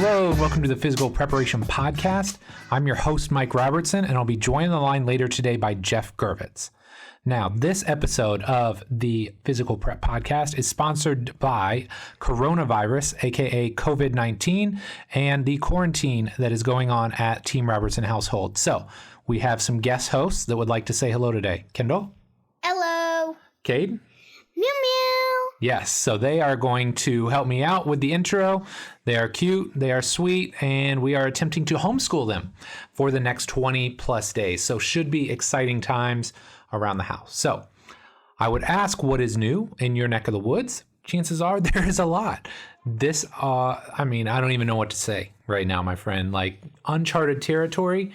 Hello, and welcome to the Physical Preparation Podcast. I'm your host, Mike Robertson, and I'll be joined on the line later today by Geoff Girvitz. Now, this episode of the Physical Prep Podcast is sponsored by coronavirus, aka COVID-19, and the quarantine that is going on at Team Robertson household. So, we have some guest hosts that would like to say hello today. Kendall? Hello. Cade? Meow meow. Yes, so they are going to help me out with the intro. They are cute, they are sweet, and we are attempting to homeschool them for the next 20 plus days. So should be exciting times around the house. So I would ask, what is new in your neck of the woods? Chances are there is a lot. This, I don't even know what to say right now, my friend. Like uncharted territory.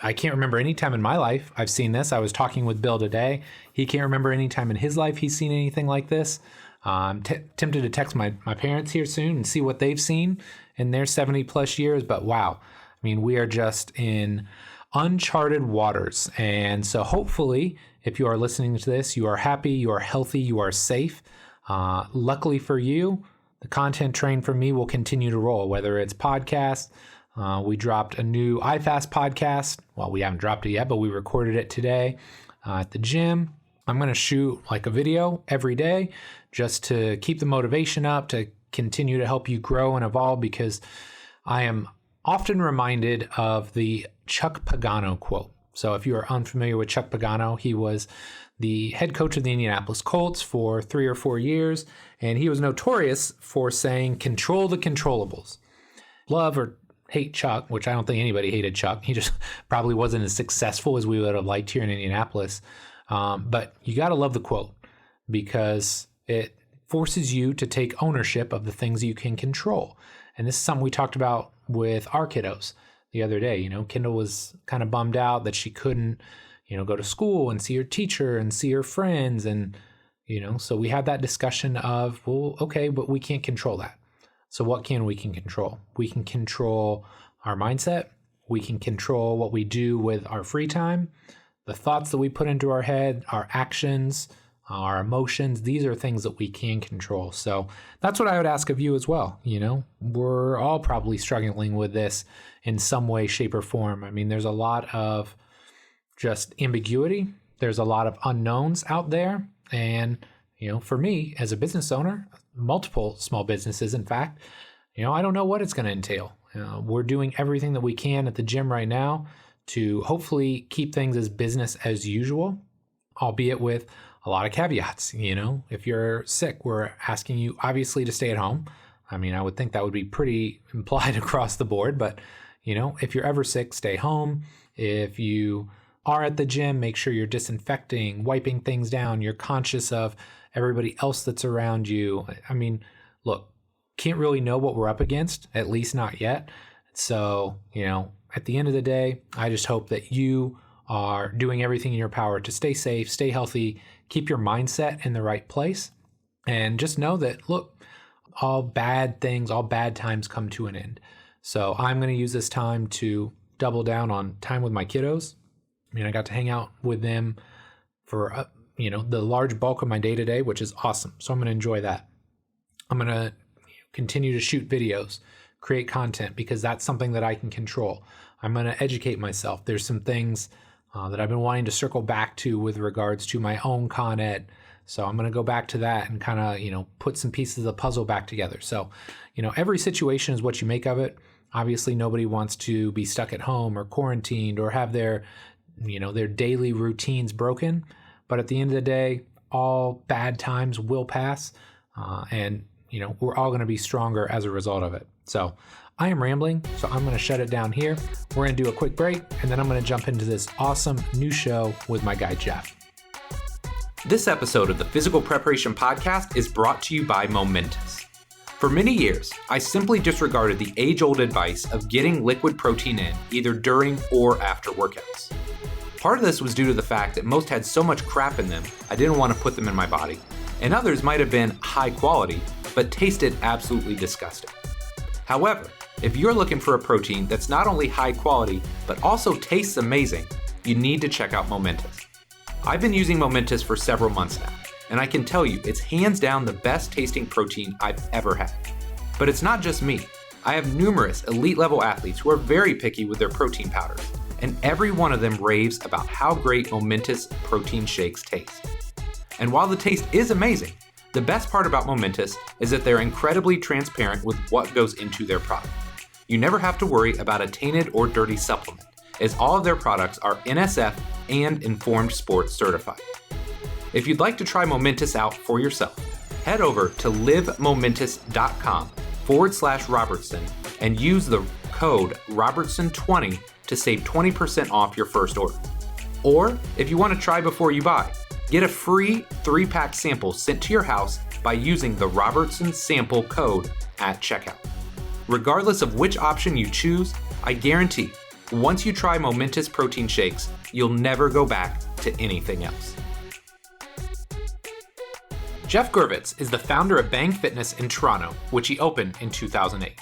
I can't remember any time in my life I've seen this. I was talking with Bill today. He can't remember any time in his life he's seen anything like this. I'm tempted to text my parents here soon and see what they've seen in their 70 plus years. But wow, I mean, we are just in uncharted waters. And so hopefully, if you are listening to this, you are happy, you are healthy, you are safe. Luckily for you, the content train for me will continue to roll, whether it's podcasts. We dropped a new iFast podcast. Well, we haven't dropped it yet, but we recorded it today at the gym. I'm going to shoot like a video every day just to keep the motivation up, to continue to help you grow and evolve, because I am often reminded of the Chuck Pagano quote. So if you are unfamiliar with Chuck Pagano, he was the head coach of the Indianapolis Colts for 3 or 4 years, and he was notorious for saying, control the controllables. Love or hate Chuck, which I don't think anybody hated Chuck. He just probably wasn't as successful as we would have liked here in Indianapolis. But you got to love the quote, because it forces you to take ownership of the things you can control. And this is something we talked about with our kiddos the other day. You know, Kendall was kind of bummed out that she couldn't, go to school and see her teacher and see her friends. And, so we had that discussion of, well, okay, but we can't control that. So what can we control? We can control our mindset. We can control what we do with our free time, the thoughts that we put into our head, our actions, our emotions. These are things that we can control. So that's what I would ask of you as well. We're all probably struggling with this in some way, shape, or form. I mean, there's a lot of just ambiguity. There's a lot of unknowns out there. And, for me as a business owner, multiple small businesses, in fact, I don't know what it's going to entail. We're doing everything that we can at the gym right now to hopefully keep things as business as usual, albeit with a lot of caveats. If you're sick, we're asking you obviously to stay at home. I mean, I would think that would be pretty implied across the board, but if you're ever sick, stay home. If you are at the gym, make sure you're disinfecting, wiping things down. You're conscious of everybody else that's around you. I mean, look, can't really know what we're up against, at least not yet. So, at the end of the day, I just hope that you are doing everything in your power to stay safe, stay healthy, keep your mindset in the right place, and just know that, look, all bad things, all bad times come to an end. So I'm going to use this time to double down on time with my kiddos. I mean, I got to hang out with them for, the large bulk of my day today, which is awesome. So I'm going to enjoy that. I'm going to continue to shoot videos, create content, because that's something that I can control. I'm going to educate myself. There's some things that I've been wanting to circle back to with regards to my own Con Ed. So I'm going to go back to that and kind of, put some pieces of the puzzle back together. So, every situation is what you make of it. Obviously, nobody wants to be stuck at home or quarantined or have their daily routines broken. But at the end of the day, all bad times will pass. And we're all going to be stronger as a result of it. So I am rambling, so I'm going to shut it down here. We're going to do a quick break, and then I'm going to jump into this awesome new show with my guy, Geoff. This episode of the Physical Preparation Podcast is brought to you by Momentous. For many years, I simply disregarded the age-old advice of getting liquid protein in either during or after workouts. Part of this was due to the fact that most had so much crap in them, I didn't want to put them in my body, and others might have been high quality, but tasted absolutely disgusting. However, if you're looking for a protein that's not only high quality, but also tastes amazing, you need to check out Momentous. I've been using Momentous for several months now, and I can tell you it's hands down the best tasting protein I've ever had. But it's not just me. I have numerous elite level athletes who are very picky with their protein powders, and every one of them raves about how great Momentous protein shakes taste. And while the taste is amazing, the best part about Momentous is that they're incredibly transparent with what goes into their product. You never have to worry about a tainted or dirty supplement, as all of their products are NSF and Informed Sports certified. If you'd like to try Momentous out for yourself, head over to livemomentous.com/Robertson and use the code Robertson20 to save 20% off your first order. Or if you want to try before you buy, get a free 3-pack sample sent to your house by using the Robertson sample code at checkout. Regardless of which option you choose, I guarantee once you try Momentous protein shakes, you'll never go back to anything else. Geoff Girvitz is the founder of Bang Fitness in Toronto, which he opened in 2008.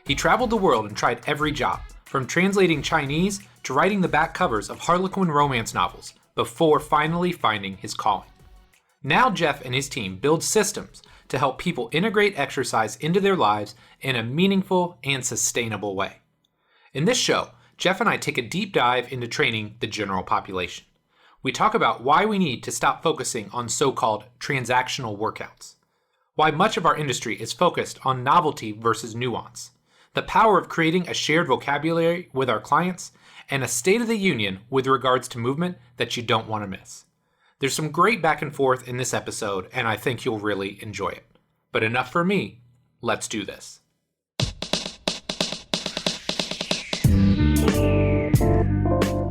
He traveled the world and tried every job, from translating Chinese to writing the back covers of Harlequin romance novels, before finally finding his calling. Now Geoff and his team build systems to help people integrate exercise into their lives in a meaningful and sustainable way. In this show, Geoff and I take a deep dive into training the general population. We talk about why we need to stop focusing on so-called transactional workouts, why much of our industry is focused on novelty versus nuance, the power of creating a shared vocabulary with our clients, and a state of the union with regards to movement that you don't want to miss. There's some great back and forth in this episode, and I think you'll really enjoy it. But enough for me. Let's do this.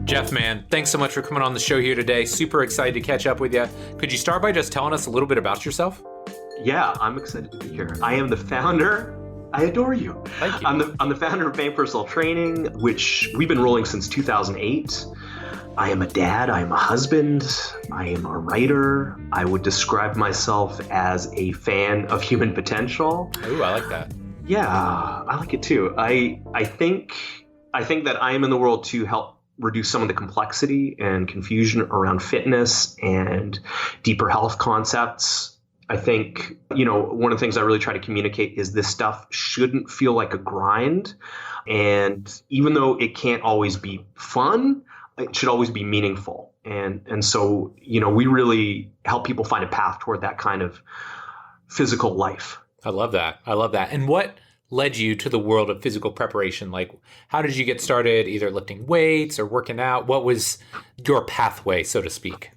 Geoff, man, thanks so much for coming on the show here today. Super excited to catch up with you. Could you start by just telling us a little bit about yourself? Yeah, I'm excited to be here. I am the founder. I adore you. Thank you. I'm the founder of Bang Personal Training, which we've been rolling since 2008. I am a dad. I am a husband. I am a writer. I would describe myself as a fan of human potential. Ooh, I like that. Yeah, I like it too. I think that I am in the world to help reduce some of the complexity and confusion around fitness and deeper health concepts. I think, one of the things I really try to communicate is this stuff shouldn't feel like a grind. And even though it can't always be fun, it should always be meaningful. And so, we really help people find a path toward that kind of physical life. I love that. And what led you to the world of physical preparation? Like, how did you get started either lifting weights or working out? What was your pathway, so to speak?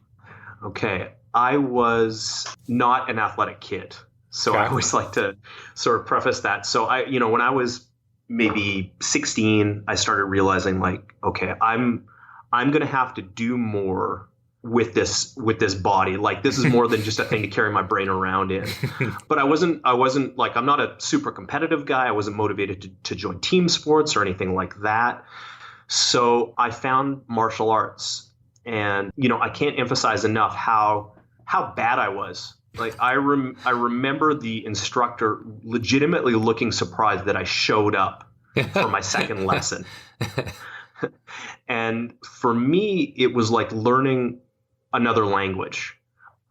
Okay. I was not an athletic kid. So Okay. I always like to sort of preface that. So when I was maybe 16, I started realizing okay, I'm going to have to do more with this body. Like, this is more than just a thing to carry my brain around in. But I wasn't like, I'm not a super competitive guy. I wasn't motivated to join team sports or anything like that. So I found martial arts, and, I can't emphasize enough how bad I was. Like, I remember the instructor legitimately looking surprised that I showed up for my second lesson. And for me, it was like learning another language.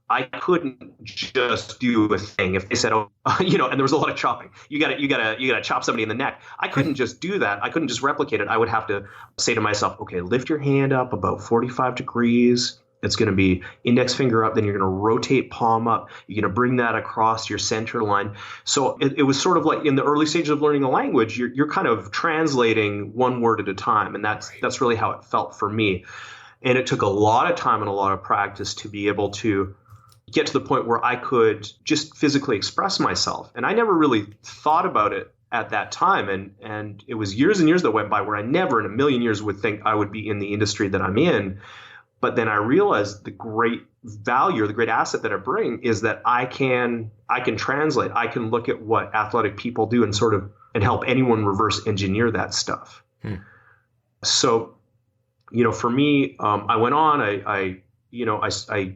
I couldn't just do a thing. If they said, and there was a lot of chopping, you gotta chop somebody in the neck. I couldn't just do that. I couldn't just replicate it. I would have to say to myself, okay, lift your hand up about 45 degrees. It's going to be index finger up. Then you're going to rotate palm up. You're going to bring that across your center line. So it was sort of like in the early stages of learning a language, you're kind of translating one word at a time. And that's really how it felt for me. And it took a lot of time and a lot of practice to be able to get to the point where I could just physically express myself. And I never really thought about it at that time. And it was years and years that went by where I never in a million years would think I would be in the industry that I'm in. But then I realized the great value or the great asset that I bring is that I can translate. I can look at what athletic people do and help anyone reverse engineer that stuff. So, for me, I went on. I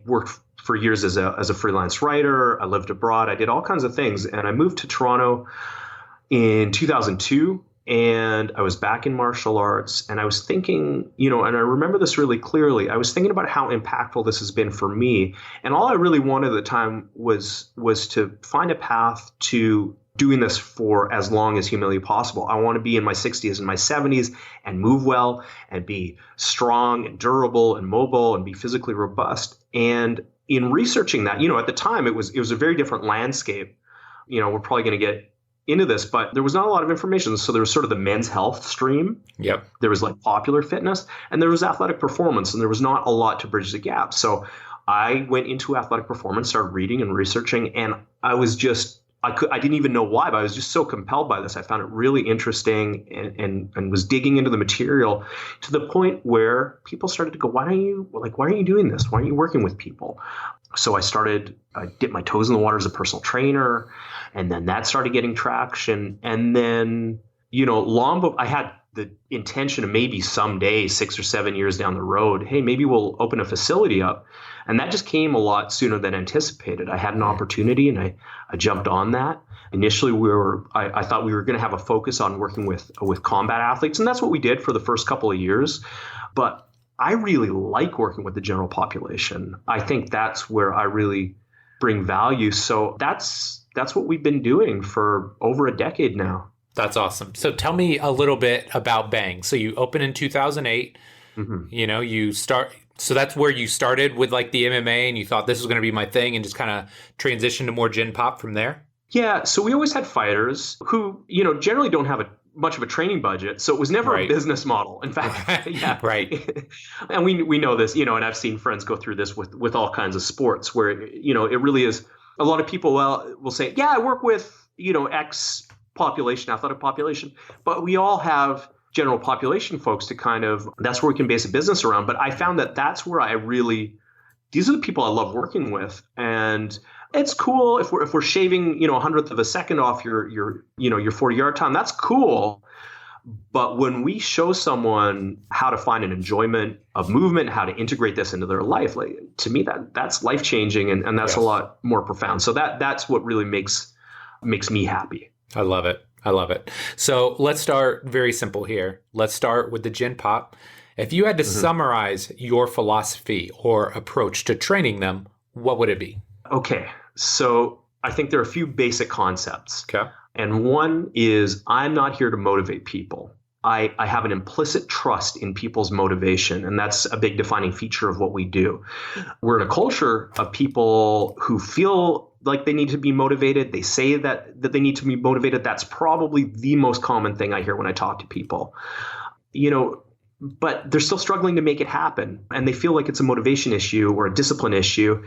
worked for years as a freelance writer. I lived abroad. I did all kinds of things, and I moved to Toronto in 2002. And I was back in martial arts, and I was thinking, and I remember this really clearly. I was thinking about how impactful this has been for me. And all I really wanted at the time was to find a path to doing this for as long as humanly possible. I want to be in my 60s and my 70s and move well and be strong and durable and mobile and be physically robust. And in researching that, at the time it was a very different landscape. We're probably going to get into this, but there was not a lot of information. So there was sort of the men's health stream. Yep. There was like popular fitness, and there was athletic performance, and there was not a lot to bridge the gap. So I went into athletic performance, started reading and researching, and I didn't even know why, but I was just so compelled by this. I found it really interesting and was digging into the material to the point where people started to go, why aren't you doing this? Why aren't you working with people? So I dipped my toes in the water as a personal trainer, and then that started getting traction. And then, I had the intention of maybe someday, 6 or 7 years down the road, hey, maybe we'll open a facility up. And that just came a lot sooner than anticipated. I had an opportunity and I jumped on that. Initially, I thought we were going to have a focus on working with combat athletes, and that's what we did for the first couple of years. But I really like working with the general population. I think that's where I really bring value. So that's what we've been doing for over a decade now. That's awesome. So tell me a little bit about Bang. So you opened in 2008. Mm-hmm. So that's where you started with like the MMA, and you thought this was going to be my thing, and just kind of transitioned to more Gen Pop from there? Yeah. So we always had fighters who, generally don't have much of a training budget. So it was never a business model. In fact, yeah. Right. And we know this, and I've seen friends go through this with all kinds of sports where, it really is. A lot of people will say, yeah, I work with, X population, athletic population, but we all have general population folks that's where we can base a business around. But I found that that's where these are the people I love working with. And it's cool if we're shaving, a 100th of a second off your 40-yard time, that's cool. But when we show someone how to find an enjoyment of movement, how to integrate this into their life, like, to me, that's life-changing, and that's a lot more profound. So that's what really makes me happy. I love it. So let's start very simple here. Let's start with the Gen Pop. If you had to summarize your philosophy or approach to training them, what would it be? Okay. So I think there are a few basic concepts. Okay. And one is, I'm not here to motivate people. I have an implicit trust in people's motivation, and that's a big defining feature of what we do. We're in a culture of people who feel like they need to be motivated. They say that they need to be motivated. That's probably the most common thing I hear when I talk to people. But they're still struggling to make it happen, and they feel like it's a motivation issue or a discipline issue.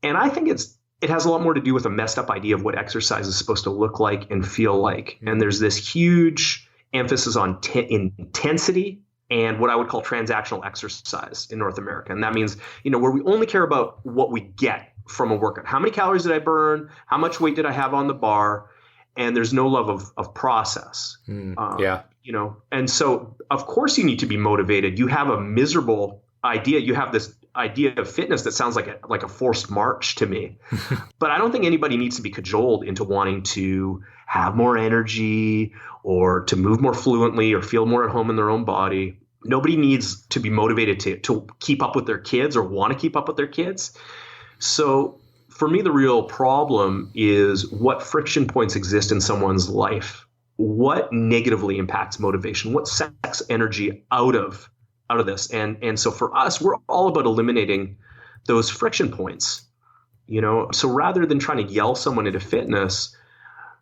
And I think it has a lot more to do with a messed up idea of what exercise is supposed to look like and feel like. And there's this huge emphasis on intensity and what I would call transactional exercise in North America. And that means, where we only care about what we get from a workout. How many calories did I burn? How much weight did I have on the bar? And there's no love of process. And so of course you need to be motivated. You have a miserable idea. You have this idea of fitness that sounds like a forced march to me. But I don't think anybody needs to be cajoled into wanting to have more energy or to move more fluently or feel more at home in their own body. Nobody needs to be motivated to keep up with their kids or want to keep up with their kids. So for me, the real problem is what friction points exist in someone's life. What negatively impacts motivation? What sucks energy out of this? And so for us, we're all about eliminating those friction points. So rather than trying to yell someone into fitness,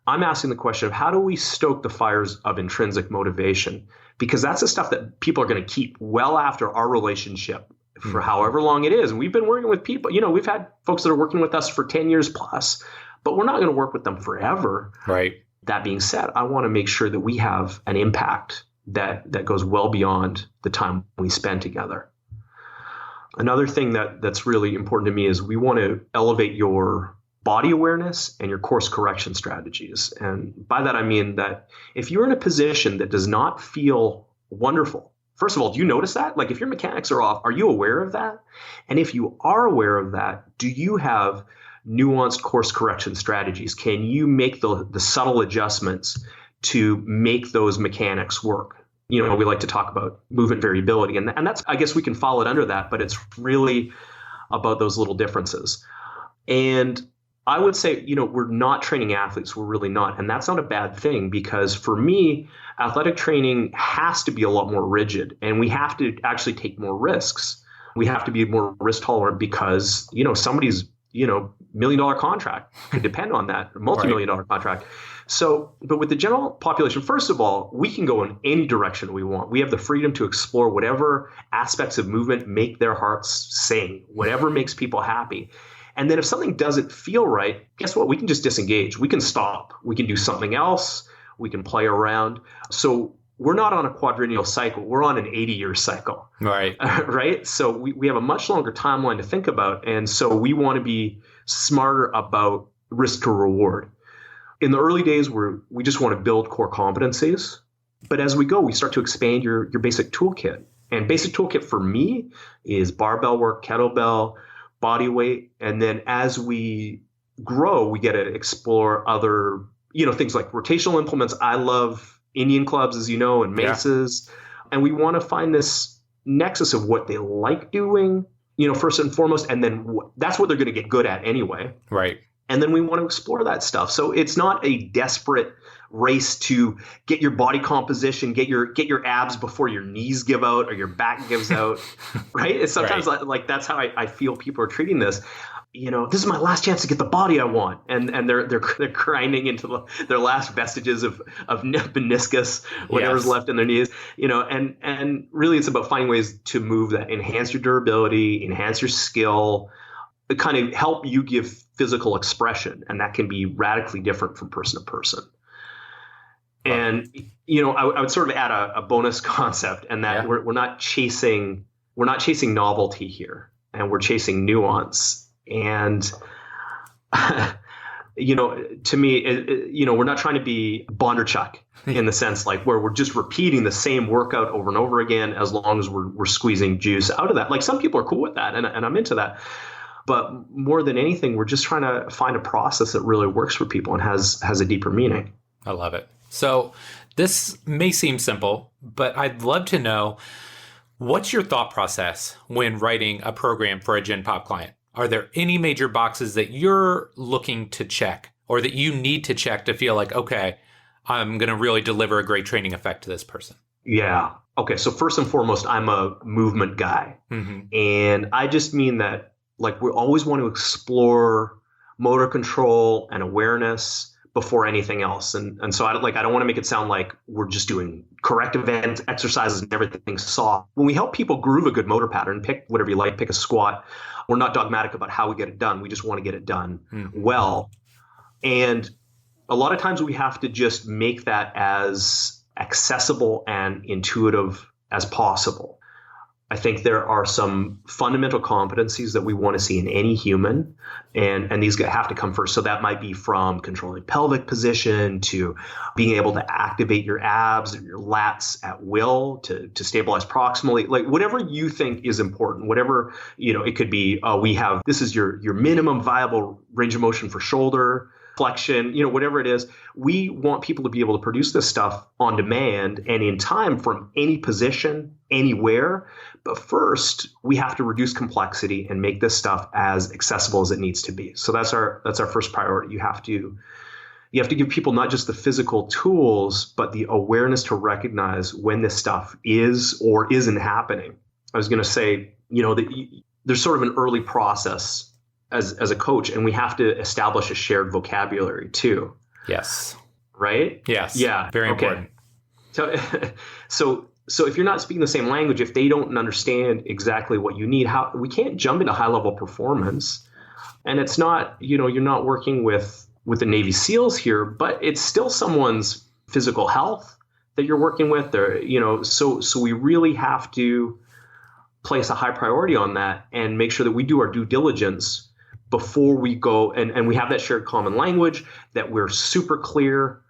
I'm asking the question of how do we stoke the fires of intrinsic motivation? Because that's the stuff that people are going to keep well after our relationship for however long it is. And we've been working with people, we've had folks that are working with us for 10 years plus, but we're not going to work with them forever. Right. That being said, I want to make sure that we have an impact that goes well beyond the time we spend together. Another thing that's really important to me is we want to elevate your body awareness and your course correction strategies. And by that, I mean that if you're in a position that does not feel wonderful, first of all, do you notice that? Like if your mechanics are off, are you aware of that? And if you are aware of that, do you have nuanced course correction strategies? Can you make the subtle adjustments to make those mechanics work? We like to talk about movement variability, and that's, I guess we can follow it under that, but it's really about those little differences. And I would say, we're not training athletes. We're really not. And that's not a bad thing, because for me, athletic training has to be a lot more rigid, and we have to actually take more risks. We have to be more risk tolerant because, somebody's, $1 million contract could depend on that, multi-million dollar contract. So, but with the general population, first of all, we can go in any direction we want. We have the freedom to explore whatever aspects of movement make their hearts sing, whatever makes people happy. And then if something doesn't feel right, guess what? We can just disengage. We can stop. We can do something else. We can play around. So we're not on a quadrennial cycle. We're on an 80-year cycle. Right. Right. So we have a much longer timeline to think about. And so we want to be smarter about risk to reward. In the early days, we just want to build core competencies. But as we go, we start to expand your basic toolkit. And basic toolkit for me is barbell work, kettlebell, body weight. And then as we grow, we get to explore other, things like rotational implements. I love Indian clubs, as you know, and maces. Yeah. And we want to find this nexus of what they like doing, first and foremost. And then that's what they're going to get good at anyway. Right. And then we want to explore that stuff. So it's not a desperate race to get your body composition, get your abs before your knees give out or your back gives out, right? It's sometimes like that's how I feel people are treating this. This is my last chance to get the body I want, and they're grinding into their last vestiges of meniscus, whatever's left in their knees, and really it's about finding ways to move that enhance your durability, enhance your skill, kind of help you give physical expression, and that can be radically different from person to person. And I would sort of add a bonus concept, and that we're not chasing novelty here, and we're chasing nuance. And to me, we're not trying to be Bondarchuk in the sense like where we're just repeating the same workout over and over again as long as we're squeezing juice out of that. Like some people are cool with that, and I'm into that. But more than anything, we're just trying to find a process that really works for people and has a deeper meaning. I love it. So this may seem simple, but I'd love to know, what's your thought process when writing a program for a Gen Pop client? Are there any major boxes that you're looking to check or that you need to check to feel like, okay, I'm going to really deliver a great training effect to this person? Yeah. Okay. So first and foremost, I'm a movement guy. Mm-hmm. And I just mean that like we always want to explore motor control and awareness before anything else. And so I don't want to make it sound like we're just doing corrective exercises and everything soft. When we help people groove a good motor pattern, pick whatever you like, pick a squat, we're not dogmatic about how we get it done. We just want to get it done well. And a lot of times we have to just make that as accessible and intuitive as possible. I think there are some fundamental competencies that we want to see in any human, and these have to come first. So that might be from controlling pelvic position to being able to activate your abs or your lats at will to stabilize proximally, like whatever you think is important, whatever, it could be, this is your minimum viable range of motion for shoulder flexion, whatever it is. We want people to be able to produce this stuff on demand and in time from any position, anywhere. But first, we have to reduce complexity and make this stuff as accessible as it needs to be. So that's our first priority. You have to give people not just the physical tools, but the awareness to recognize when this stuff is or isn't happening. I was going to say, there's sort of an early process as a coach, and we have to establish a shared vocabulary too. Yes. Right? Yes. Yeah. Very important. So if you're not speaking the same language, if they don't understand exactly what you need, we can't jump into high level performance. And it's not, you're not working with the Navy SEALs here, but it's still someone's physical health that you're working with. So we really have to place a high priority on that and make sure that we do our due diligence before we go, and we have that shared common language, that we're super clear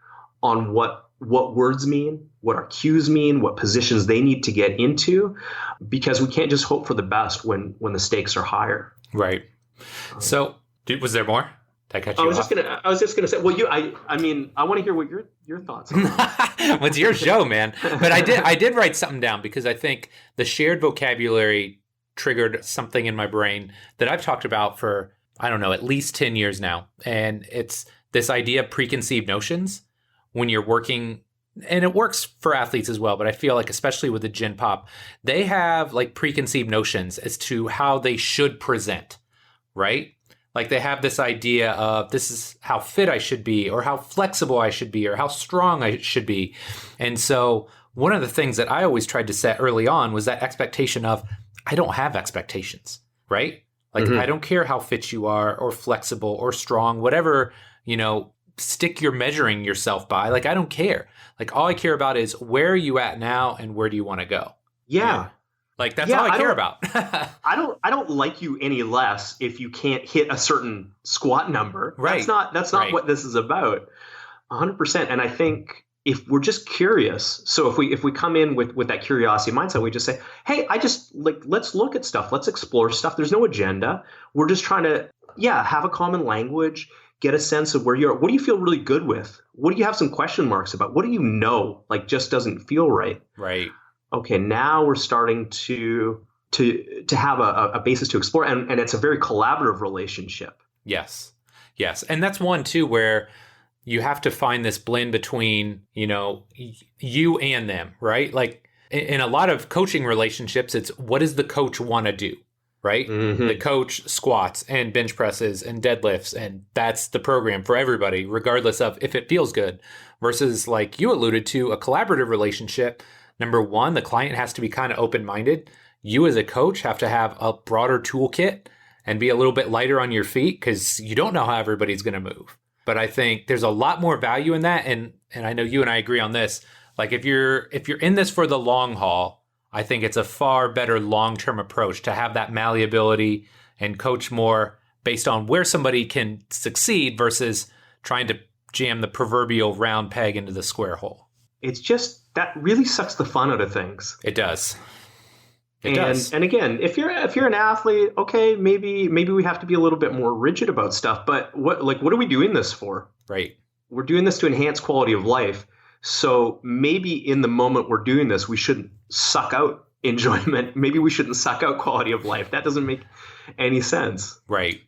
on what words mean, what our cues mean, what positions they need to get into, because we can't just hope for the best when the stakes are higher. Right. So, was there more? Did I cut you off? I was just gonna say. Well, I want to hear what your thoughts are. Well, it's your show, man. But I did write something down because I think the shared vocabulary triggered something in my brain that I've talked about for I don't know, at least 10 years now. And it's this idea of preconceived notions when you're working, and it works for athletes as well, but I feel like especially with the Gen Pop, they have like preconceived notions as to how they should present, right? Like they have this idea of this is how fit I should be, or how flexible I should be, or how strong I should be. And so one of the things that I always tried to set early on was that expectation of I don't have expectations, right? Like I don't care how fit you are or flexible or strong, whatever, stick you're measuring yourself by. Like I don't care. Like all I care about is where are you at now and where do you want to go? Yeah. Like that's all I care about. I don't like you any less if you can't hit a certain squat number. Right. That's not what this is about. 100%. And I think if we're just curious, so if we come in with that curiosity mindset, we just say, hey, let's look at stuff. Let's explore stuff. There's no agenda. We're just trying to, have a common language, get a sense of where you are. What do you feel really good with? What do you have some question marks about? What do you know, like just doesn't feel right? Right. Okay, now we're starting to have a basis to explore, and it's a very collaborative relationship. Yes. And that's one too, where you have to find this blend between, you and them, right? Like in a lot of coaching relationships, it's what does the coach want to do, right? Mm-hmm. The coach squats and bench presses and deadlifts, and that's the program for everybody, regardless of if it feels good. Versus like you alluded to, a collaborative relationship. Number one, the client has to be kind of open-minded. You as a coach have to have a broader toolkit and be a little bit lighter on your feet because you don't know how everybody's going to move. But I think there's a lot more value in that. And I know you and I agree on this. Like if you're in this for the long haul, I think it's a far better long-term approach to have that malleability and coach more based on where somebody can succeed versus trying to jam the proverbial round peg into the square hole. It's just that really sucks the fun out of things. It does. And again, if you're an athlete, okay, maybe we have to be a little bit more rigid about stuff. But what are we doing this for? Right. We're doing this to enhance quality of life. So maybe in the moment we're doing this, we shouldn't suck out enjoyment. Maybe we shouldn't suck out quality of life. That doesn't make any sense. Right.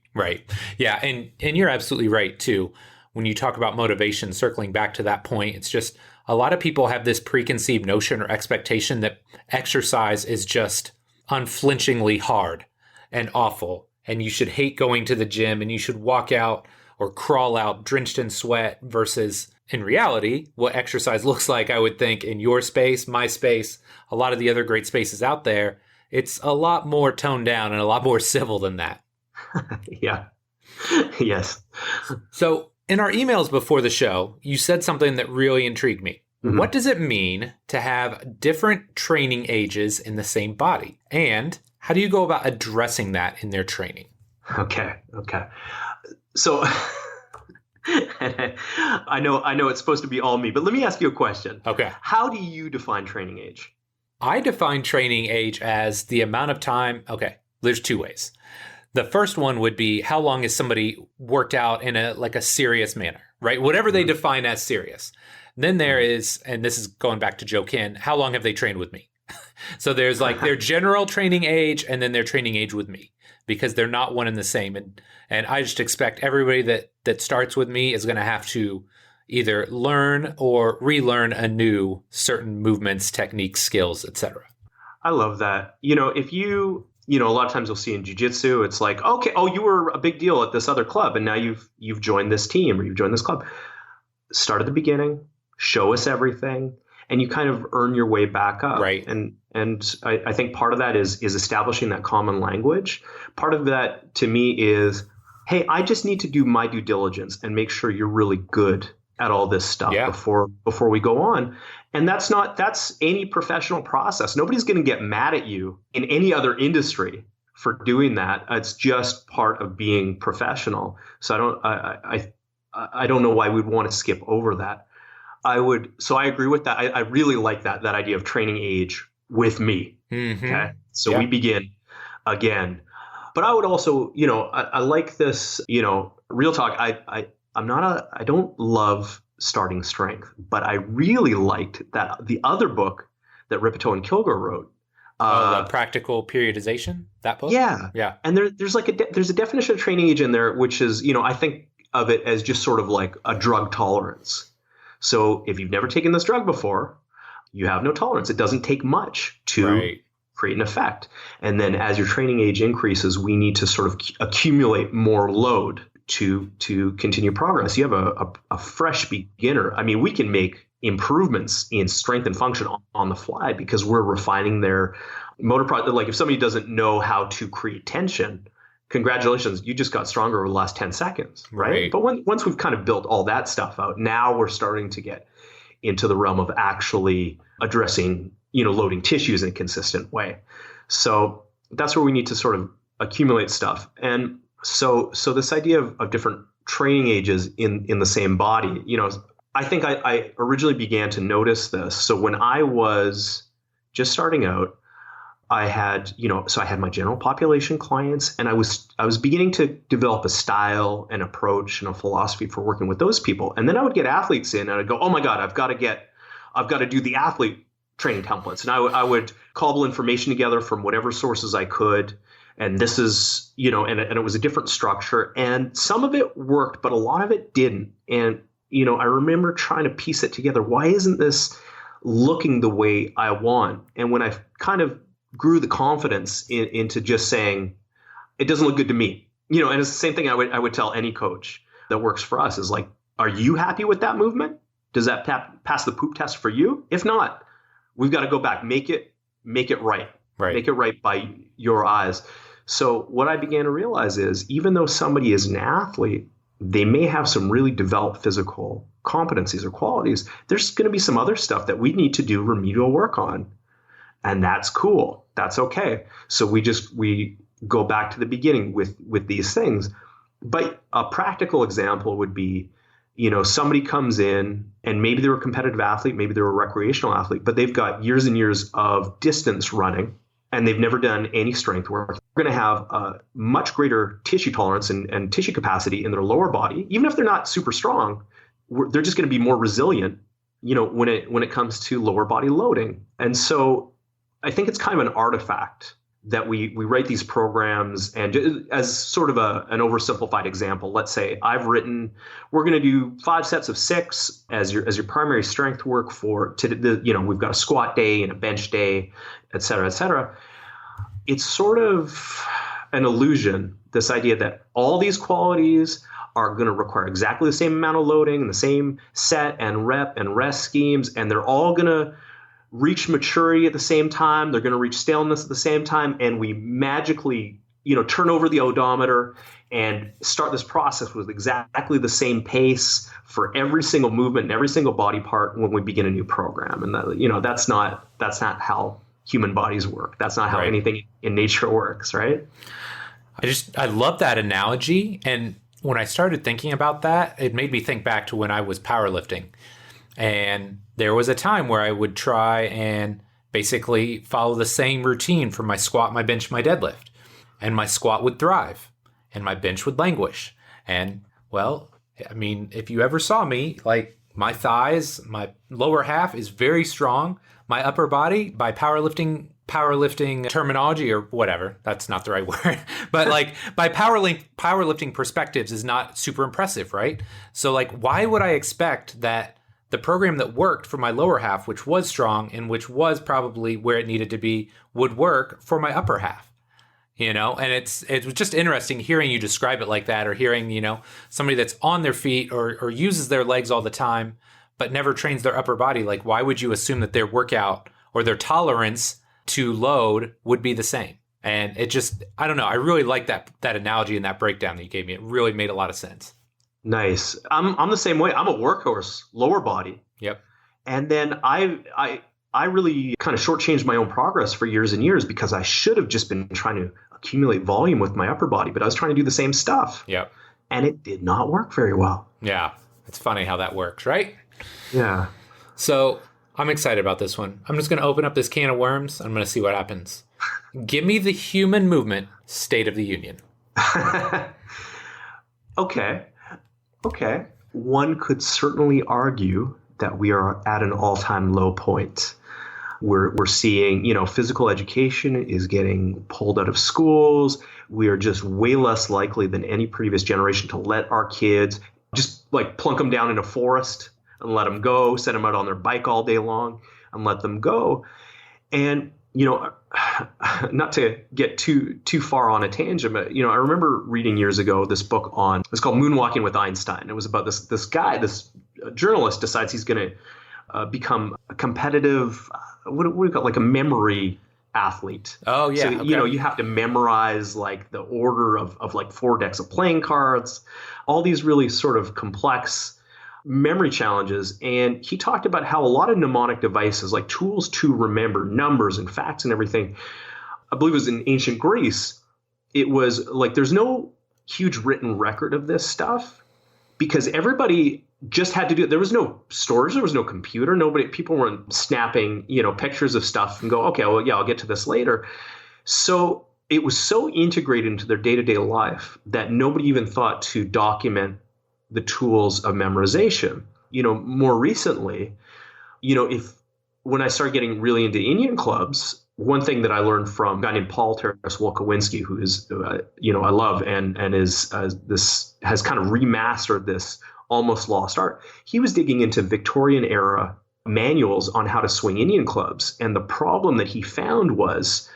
Yeah, and you're absolutely right too. When you talk about motivation, circling back to that point, it's just a lot of people have this preconceived notion or expectation that exercise is just unflinchingly hard and awful, and you should hate going to the gym and you should walk out or crawl out drenched in sweat versus in reality, what exercise looks like, I would think, in your space, my space, a lot of the other great spaces out there, it's a lot more toned down and a lot more civil than that. Yeah. Yes. So in our emails before the show, you said something that really intrigued me. Mm-hmm. What does it mean to have different training ages in the same body? And how do you go about addressing that in their training? Okay. So I know it's supposed to be all me, but let me ask you a question. Okay. How do you define training age? I define training age as the amount of time. Okay. There's two ways. The first one would be how long has somebody worked out in a serious manner, right? Whatever they define as serious. Then there is, and this is going back to Joe Ken, how long have they trained with me? So there's like their general training age and then their training age with me, because they're not one and the same. And I just expect everybody that starts with me is going to have to either learn or relearn anew certain movements, techniques, skills, etc. I love that. If a lot of times you'll see in jiu-jitsu, it's like, okay, you were a big deal at this other club and now you've joined this team or you've joined this club. Start at the beginning, show us everything, and you kind of earn your way back up. Right. And I think part of that is establishing that common language. Part of that to me is, hey, I just need to do my due diligence and make sure you're really good at all this stuff before we go on. And that's any professional process. Nobody's going to get mad at you in any other industry for doing that. It's just part of being professional. So I don't know why we'd want to skip over that. So I agree with that. I really like that idea of training age with me. Mm-hmm. Okay. So we begin again. But I would also, I like this, real talk. I don't love starting strength, but I really liked that the other book that Ripito and Kilgore wrote, The practical periodization, that book? Yeah. Yeah. And there's like there's a definition of training age in there, which is, I think of it as just sort of like a drug tolerance. So if you've never taken this drug before, you have no tolerance. It doesn't take much to create an effect. And then as your training age increases, we need to sort of accumulate more load to continue progress. You have a fresh beginner. I mean, we can make improvements in strength and function on the fly because we're refining their motor product. Like if somebody doesn't know how to create tension, congratulations, you just got stronger over the last 10 seconds, right? But once we've kind of built all that stuff out, now we're starting to get into the realm of actually addressing, loading tissues in a consistent way. So that's where we need to sort of accumulate stuff. And so this idea of different training ages in the same body, I think I originally began to notice this. So when I was just starting out, I had, so I had my general population clients, and I was beginning to develop a style, an approach, and a philosophy for working with those people. And then I would get athletes in, and I'd go, oh my God, I've got to do the athlete training templates. And I would cobble information together from whatever sources I could. And this is, and it was a different structure. And some of it worked, but a lot of it didn't. And, I remember trying to piece it together. Why isn't this looking the way I want? And when I kind of grew the confidence into just saying, it doesn't look good to me, and it's the same thing I would tell any coach that works for us is like, are you happy with that movement? Does that pass the poop test for you? If not, we've got to go back, make it right. Make it right by your eyes. So what I began to realize is even though somebody is an athlete, they may have some really developed physical competencies or qualities. There's going to be some other stuff that we need to do remedial work on. And that's cool. That's okay. So we go back to the beginning with these things. But a practical example would be, somebody comes in and maybe they're a competitive athlete, maybe they're a recreational athlete, but they've got years and years of distance running and they've never done any strength work. We're going to have a much greater tissue tolerance and tissue capacity in their lower body. Even if they're not super strong, they're just going to be more resilient, when it comes to lower body loading. And so I think it's kind of an artifact that we write these programs, and as sort of an oversimplified example, let's say we're going to do 5 sets of 6 as your primary strength work we've got a squat day and a bench day, et cetera, et cetera. It's sort of an illusion, this idea that all these qualities are going to require exactly the same amount of loading and the same set and rep and rest schemes, and they're all going to reach maturity at the same time. They're going to reach staleness at the same time. And we magically, turn over the odometer and start this process with exactly the same pace for every single movement and every single body part when we begin a new program. And that, that's not how human bodies work. That's not how anything in nature works, right? I love that analogy. And when I started thinking about that, it made me think back to when I was powerlifting. And there was a time where I would try and basically follow the same routine for my squat, my bench, my deadlift. And my squat would thrive and my bench would languish. And well, I mean, if you ever saw me, like my thighs, my lower half is very strong. My upper body, by powerlifting terminology or whatever, that's not the right word, but like by powerlifting perspectives is not super impressive, right? So like, why would I expect that the program that worked for my lower half, which was strong and which was probably where it needed to be, would work for my upper half? And it was just interesting hearing you describe it like that, or hearing, somebody that's on their feet or uses their legs all the time, but never trains their upper body. Like, why would you assume that their workout or their tolerance to load would be the same? And it just, I don't know. I really like that analogy and that breakdown that you gave me. It really made a lot of sense. Nice. I'm the same way. I'm a workhorse, lower body. Yep. And then I really kind of shortchanged my own progress for years and years because I should have just been trying to accumulate volume with my upper body, but I was trying to do the same stuff. Yep. And it did not work very well. Yeah. It's funny how that works, right? Yeah. So I'm excited about this one. I'm just going to open up this can of worms. I'm going to see what happens. Give me the human movement State of the Union. Okay. One could certainly argue that we are at an all-time low point. We're seeing, physical education is getting pulled out of schools. We are just way less likely than any previous generation to let our kids just like plunk them down in a forest and let them go, send them out on their bike all day long and let them go. And, not to get too far on a tangent, but, I remember reading years ago this book it's called Moonwalking with Einstein. It was about this guy, this journalist decides he's going to become a competitive, what do we call it, like a memory athlete. Oh, yeah. So, okay. you have to memorize like the order of like 4 decks of playing cards, all these really sort of complex memory challenges. And he talked about how a lot of mnemonic devices, like tools to remember numbers and facts and everything, I believe it was in ancient Greece, it was like there's no huge written record of this stuff because everybody just had to do it. There was no storage. There was no computer. People weren't snapping, pictures of stuff and go, okay, well, yeah, I'll get to this later. So it was so integrated into their day-to-day life that nobody even thought to document the tools of memorization. More recently, when I started getting really into Indian clubs, one thing that I learned from a guy named Paul Wolkowinski, who is, I love and is has kind of remastered this almost lost art. He was digging into Victorian era manuals on how to swing Indian clubs. And the problem that he found was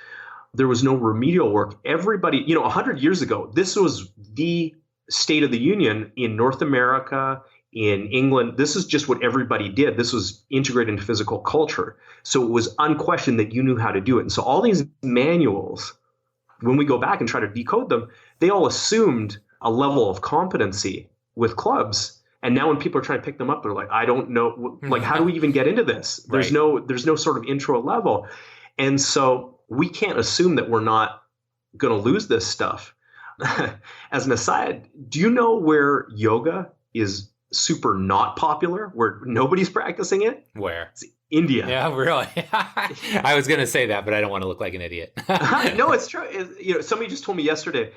there was no remedial work. Everybody, 100 years ago, this was the State of the Union in North America, in England. This is just what everybody did. This was integrated into physical culture. So it was unquestioned that you knew how to do it. And so all these manuals, when we go back and try to decode them, they all assumed a level of competency with clubs. And now when people are trying to pick them up, they're like, I don't know, like, how do we even get into this? There's no sort of intro level. And so we can't assume that we're not going to lose this stuff. As an aside, do you know where yoga is super not popular, where nobody's practicing it? Where? It's India. Yeah, really? I was going to say that, but I don't want to look like an idiot. No, it's true. Somebody just told me yesterday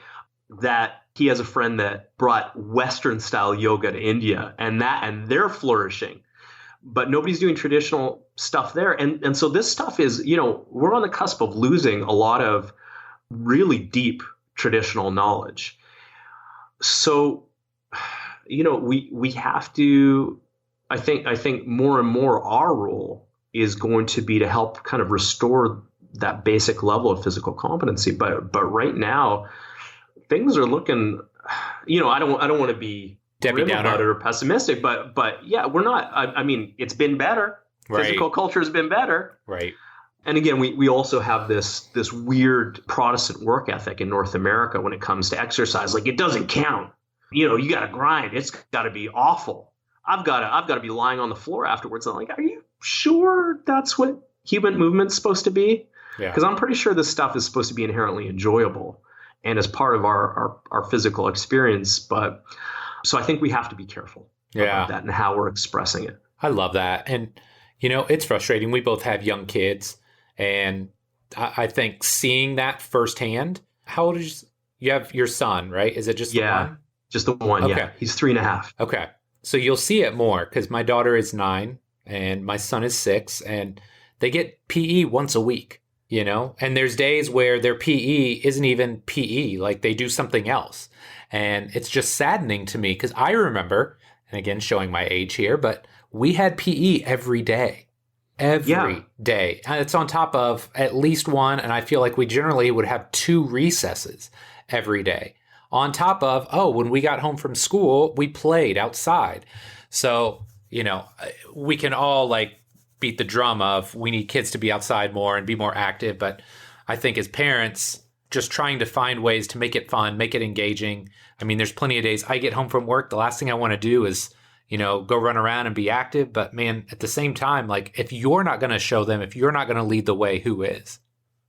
that he has a friend that brought Western style yoga to India and they're flourishing, but nobody's doing traditional stuff there. And so this stuff is, we're on the cusp of losing a lot of really deep traditional knowledge. So, we have to, I think more and more our role is going to be to help kind of restore that basic level of physical competency. But right now, things are looking, I don't want to be Debbie Downer about it or pessimistic, but yeah, we're not. I mean, it's been better. Right. Physical culture has been better. Right. And again, we also have this weird Protestant work ethic in North America when it comes to exercise. Like, it doesn't count. You got to grind. It's got to be awful. I've got to be lying on the floor afterwards. I'm like, are you sure that's what human movement's supposed to be? Yeah. Because I'm pretty sure this stuff is supposed to be inherently enjoyable and as part of our physical experience. But so I think we have to be careful about that and how we're expressing it. I love that. And, it's frustrating. We both have young kids. And I think seeing that firsthand, how old is you have your son, right? Is it just the one? Just the one. Okay. Yeah. He's 3.5. Okay. So you'll see it more because my daughter is 9 and my son is 6 and they get PE once a week, and there's days where their PE isn't even PE, like they do something else. And it's just saddening to me because I remember, and again, showing my age here, but we had PE every day. Every day. And it's on top of at least one. And I feel like we generally would have 2 recesses every day. On top of, when we got home from school, we played outside. So, we can all like beat the drum of we need kids to be outside more and be more active. But I think as parents, just trying to find ways to make it fun, make it engaging. I mean, there's plenty of days I get home from work. The last thing I want to do is go run around and be active. But man, at the same time, like if you're not going to show them, if you're not going to lead the way, who is?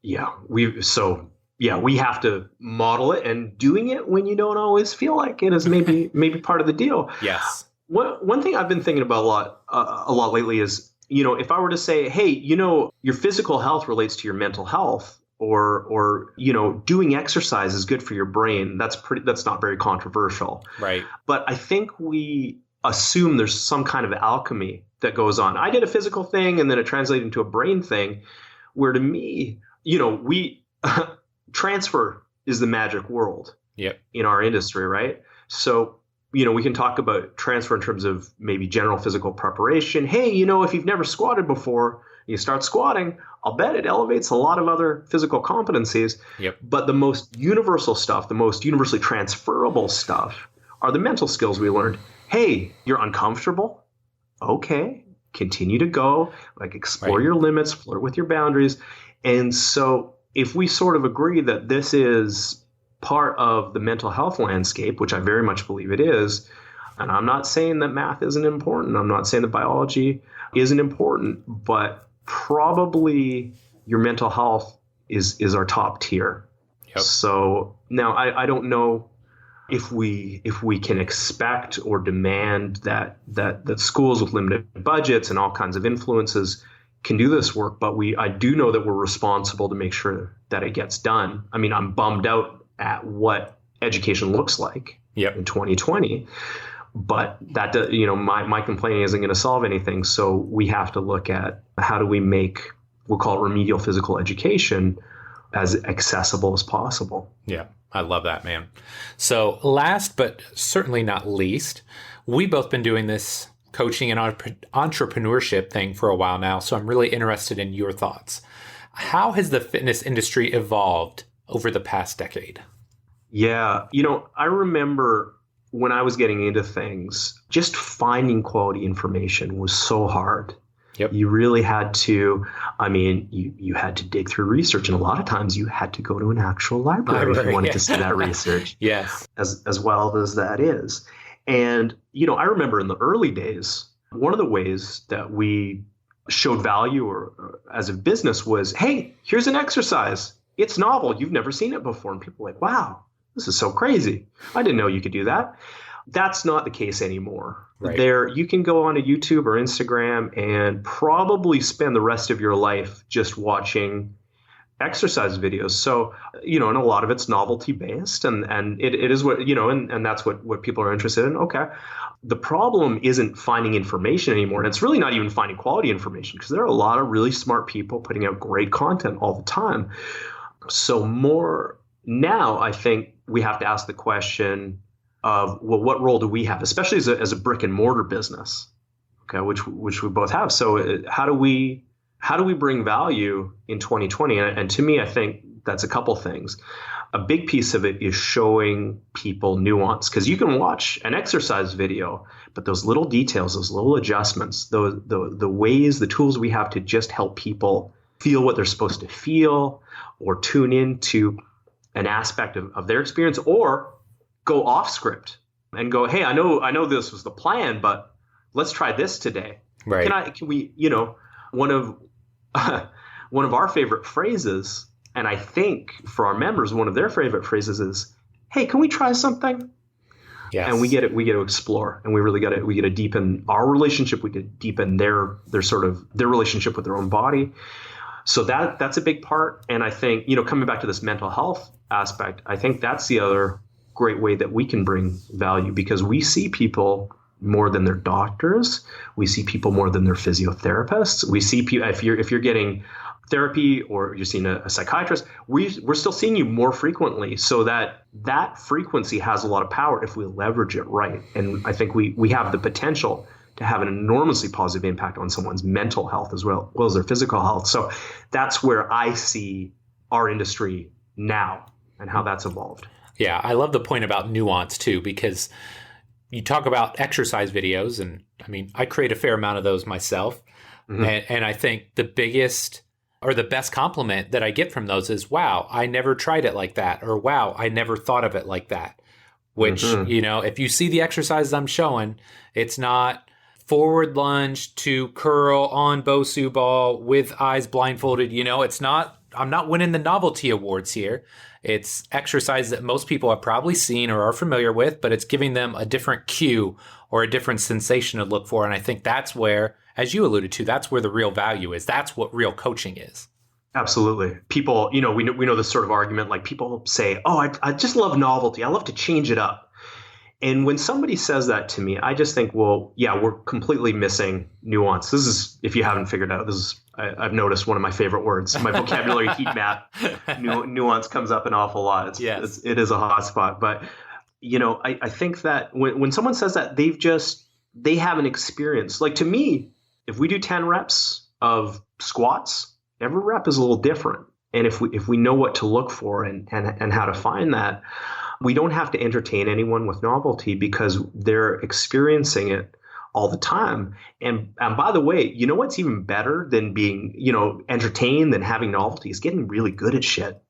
Yeah, we have to model it, and doing it when you don't always feel like it is maybe part of the deal. Yes. One thing I've been thinking about a lot lately is, if I were to say, hey, your physical health relates to your mental health, or doing exercise is good for your brain. That's not very controversial. Right. But I think we assume there's some kind of alchemy that goes on. I did a physical thing and then it translated into a brain thing where to me, we transfer is the magic world in our industry, right? So, we can talk about transfer in terms of maybe general physical preparation. Hey, if you've never squatted before, you start squatting, I'll bet it elevates a lot of other physical competencies. But the most universal stuff, the most universally transferable stuff are the mental skills we learned. Hey, you're uncomfortable. Okay, continue to go, explore your limits, flirt with your boundaries. And so if we sort of agree that this is part of the mental health landscape, which I very much believe it is, and I'm not saying that math isn't important, I'm not saying that biology isn't important, but probably your mental health is our top tier. So now I don't know if we can expect or demand that schools with limited budgets and all kinds of influences can do this work, but I do know that we're responsible to make sure that it gets done. I mean, I'm bummed out at what education looks like in 2020, but that my complaining isn't going to solve anything. So we have to look at how do we make, we'll call it remedial physical education, as accessible as possible. Yeah, I love that, man. So last but certainly not least, we've both been doing this coaching and entrepreneurship thing for a while now. So I'm really interested in your thoughts. How has the fitness industry evolved over the past decade? Yeah, I remember when I was getting into things, just finding quality information was so hard. You really had to, you had to dig through research, and a lot of times you had to go to an actual library if you wanted to see that research. As well as that is. And, I remember in the early days, one of the ways that we showed value or as a business was, hey, here's an exercise. It's novel. You've never seen it before. And people are like, wow, this is so crazy. I didn't know you could do that. That's not the case anymore. You can go on to YouTube or Instagram and probably spend the rest of your life just watching exercise videos. So, and a lot of it's novelty based and it is what, and that's what people are interested in. Okay. The problem isn't finding information anymore. And it's really not even finding quality information, because there are a lot of really smart people putting out great content all the time. So more now, I think we have to ask the question of, well, what role do we have, especially as a brick and mortar business, okay, which we both have. So how do we bring value in 2020? And to me, I think that's a couple things. A big piece of it is showing people nuance, because you can watch an exercise video, but those little details, those little adjustments, the ways, the tools we have to just help people feel what they're supposed to feel, or tune into an aspect of their experience, or go off script and go, hey, I know this was the plan, but let's try this today. Can we, one of our favorite phrases, and I think for our members, one of their favorite phrases is, hey, can we try something? Yes. And we get to explore, and we get to deepen our relationship. We get to deepen their relationship with their own body. So that's a big part. And I think, coming back to this mental health aspect, I think that's the other great way that we can bring value, because we see people more than their doctors. We see people more than their physiotherapists. We see people, if you're getting therapy or you're seeing a psychiatrist, we're still seeing you more frequently. So that frequency has a lot of power if we leverage it right. And I think we have the potential to have an enormously positive impact on someone's mental health as well as their physical health. So that's where I see our industry now and how that's evolved. Yeah, I love the point about nuance too, because you talk about exercise videos, and I create a fair amount of those myself. Mm-hmm. And I think the biggest or the best compliment that I get from those is, wow, I never tried it like that, or wow, I never thought of it like that. Which, if you see the exercises I'm showing, it's not forward lunge to curl on Bosu ball with eyes blindfolded. It's not, I'm not winning the novelty awards here. It's exercises that most people have probably seen or are familiar with, but it's giving them a different cue or a different sensation to look for. And I think that's where, as you alluded to, that's where the real value is. That's what real coaching is. Absolutely. People, we know this sort of argument, like people say, oh, I just love novelty. I love to change it up. And when somebody says that to me, I just think, well, yeah, we're completely missing nuance. This is, if you haven't figured out, this is, I've noticed one of my favorite words. My vocabulary heat map, nuance comes up an awful lot. It is a hot spot. But, I think that when someone says that, they haven't experienced. Like, to me, if we do 10 reps of squats, every rep is a little different. And if we know what to look for and how to find that, we don't have to entertain anyone with novelty because they're experiencing it all the time. And by the way, you know what's even better than being, entertained than having novelty is getting really good at shit.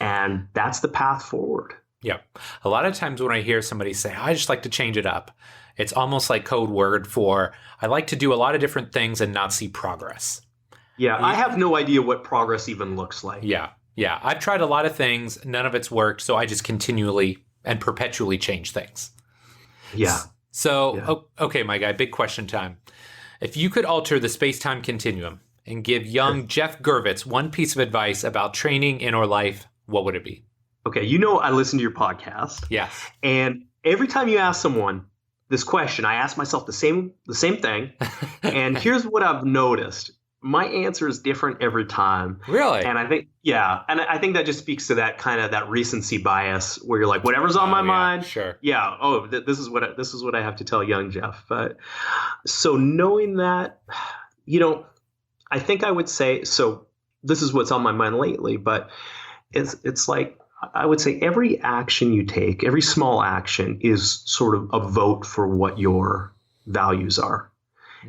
And that's the path forward. Yeah. A lot of times when I hear somebody say, I just like to change it up, it's almost like code word for I like to do a lot of different things and not see progress. Yeah. I have no idea what progress even looks like. Yeah. Yeah, I've tried a lot of things. None of it's worked. So I just continually and perpetually change things. Yeah. So, okay, my guy, big question time. If you could alter the space-time continuum and give young Geoff Girvitz one piece of advice about training in or life, what would it be? Okay, I listen to your podcast. Yes. And every time you ask someone this question, I ask myself the same thing. And here's what I've noticed. My answer is different every time. Really? And I think, I think that just speaks to that kind of that recency bias where you're like, whatever's on my mind. Sure. Yeah. Oh, this is what I have to tell young Geoff. But so knowing that, I think I would say, so this is what's on my mind lately, but it's like, I would say every action you take, every small action is sort of a vote for what your values are.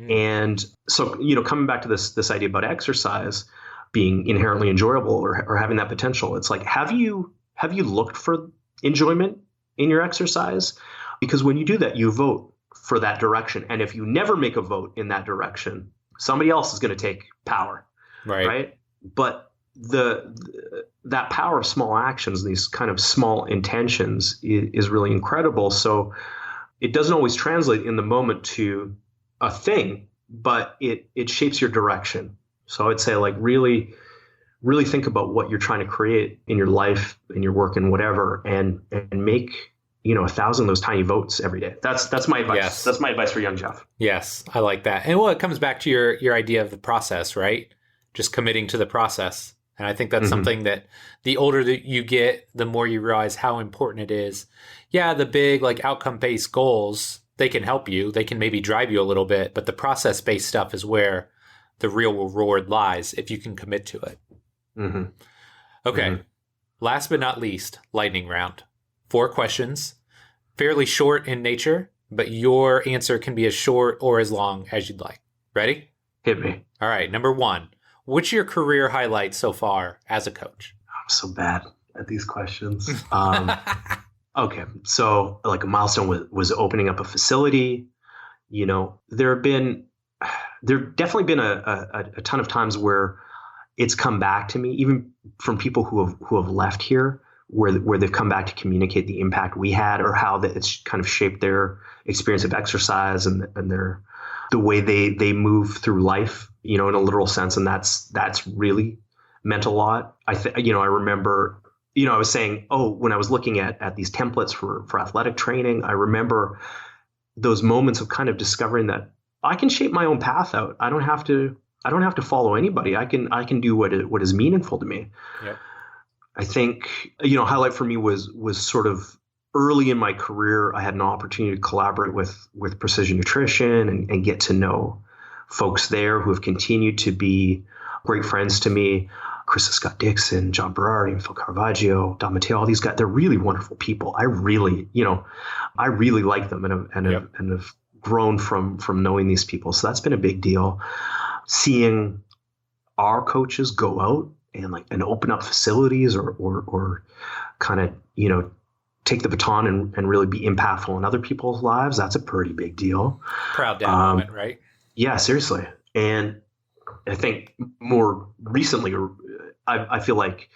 And so, coming back to this idea about exercise being inherently enjoyable or having that potential, it's like, have you looked for enjoyment in your exercise? Because when you do that, you vote for that direction. And if you never make a vote in that direction, somebody else is going to take power. Right. But that power of small actions, these kind of small intentions is really incredible. So it doesn't always translate in the moment to a thing, but it shapes your direction. So I would say, like, really, really think about what you're trying to create in your life, in your work, and whatever, and make 1,000 of those tiny votes every day. That's my advice. Yes. That's my advice for young Geoff. Yes, I like that. And it comes back to your idea of the process, right? Just committing to the process. And I think that's something that the older that you get, the more you realize how important it is. Yeah, the big outcome-based goals, they can help you. They can maybe drive you a little bit, but the process-based stuff is where the real reward lies if you can commit to it. Mm-hmm. Okay. Last but not least, lightning round. 4 questions, fairly short in nature, but your answer can be as short or as long as you'd like. Ready? Hit me. All right. Number 1, what's your career highlight so far as a coach? I'm so bad at these questions. Okay, so like a milestone was opening up a facility. There definitely been a ton of times where it's come back to me, even from people who have left here, where they've come back to communicate the impact we had or how that it's kind of shaped their experience of exercise and the way they move through life, in a literal sense, and that's really meant a lot. I remember. I was saying, when I was looking at these templates for athletic training, I remember those moments of kind of discovering that I can shape my own path out. I don't have to follow anybody. I can do what is meaningful to me. Yep. I think, highlight for me was sort of early in my career. I had an opportunity to collaborate with Precision Nutrition and get to know folks there who have continued to be great friends to me. Chris Scott Dixon, John Berardi, and Phil Caravaggio, Don Matteo, all these guys, they're really wonderful people. I really like them and have grown from knowing these people. So that's been a big deal. Seeing our coaches go out and open up facilities or kind of, take the baton and really be impactful in other people's lives, that's a pretty big deal. Proud dad moment, right? Yeah, seriously. And I think more recently, I feel like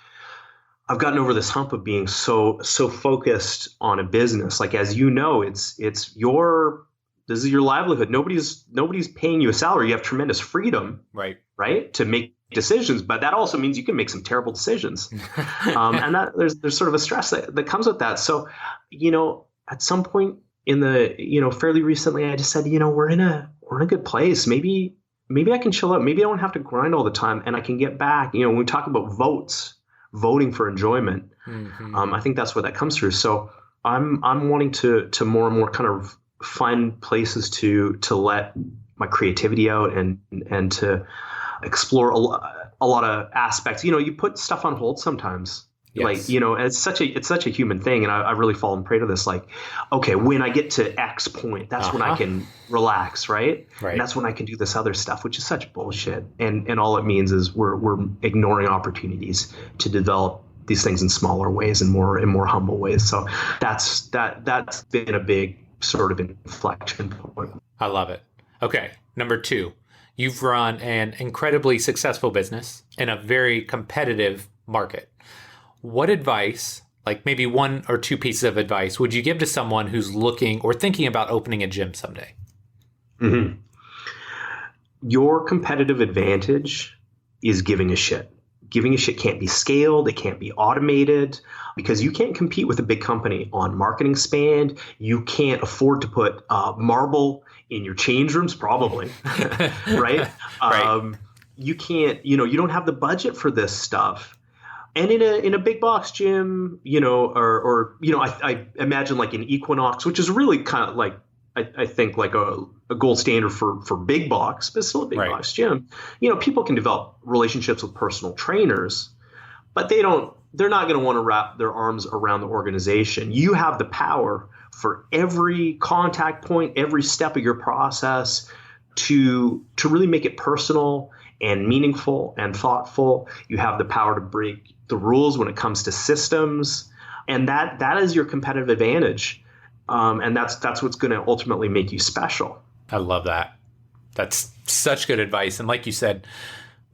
I've gotten over this hump of being so focused on a business. Like, as you know, this is your livelihood. Nobody's paying you a salary. You have tremendous freedom, right, to make decisions. But that also means you can make some terrible decisions, and that there's sort of a stress that comes with that. So, at some point in the, fairly recently, I just said, we're in a good place. Maybe I can chill out. Maybe I don't have to grind all the time, and I can get back. When we talk about voting for enjoyment, I think that's where that comes through. So I'm wanting to more and more kind of find places to let my creativity out and to explore a lot of aspects. You put stuff on hold sometimes. Yes. And it's such a human thing. And I've really fallen prey to this. Like, okay, when I get to X point, that's when I can relax. Right. And that's when I can do this other stuff, which is such bullshit. And all it means is we're ignoring opportunities to develop these things in smaller ways and more humble ways. So that's been a big sort of inflection point. I love it. Okay. Number 2, you've run an incredibly successful business in a very competitive market. What advice, like maybe 1 or 2 pieces of advice, would you give to someone who's looking or thinking about opening a gym someday? Mm-hmm. Your competitive advantage is giving a shit. Giving a shit can't be scaled. It can't be automated because you can't compete with a big company on marketing spend. You can't afford to put marble in your change rooms, probably, right? You can't, you don't have the budget for this stuff. And in a big box gym, I imagine like an Equinox, which is really kind of like, I think like a gold standard for big box, but still a big box gym. People can develop relationships with personal trainers, but they're not going to want to wrap their arms around the organization. You have the power for every contact point, every step of your process to really make it personal and meaningful and thoughtful. You have the power to break the rules when it comes to systems, and that is your competitive advantage, and that's what's going to ultimately make you special. I love that. That's such good advice. And like you said,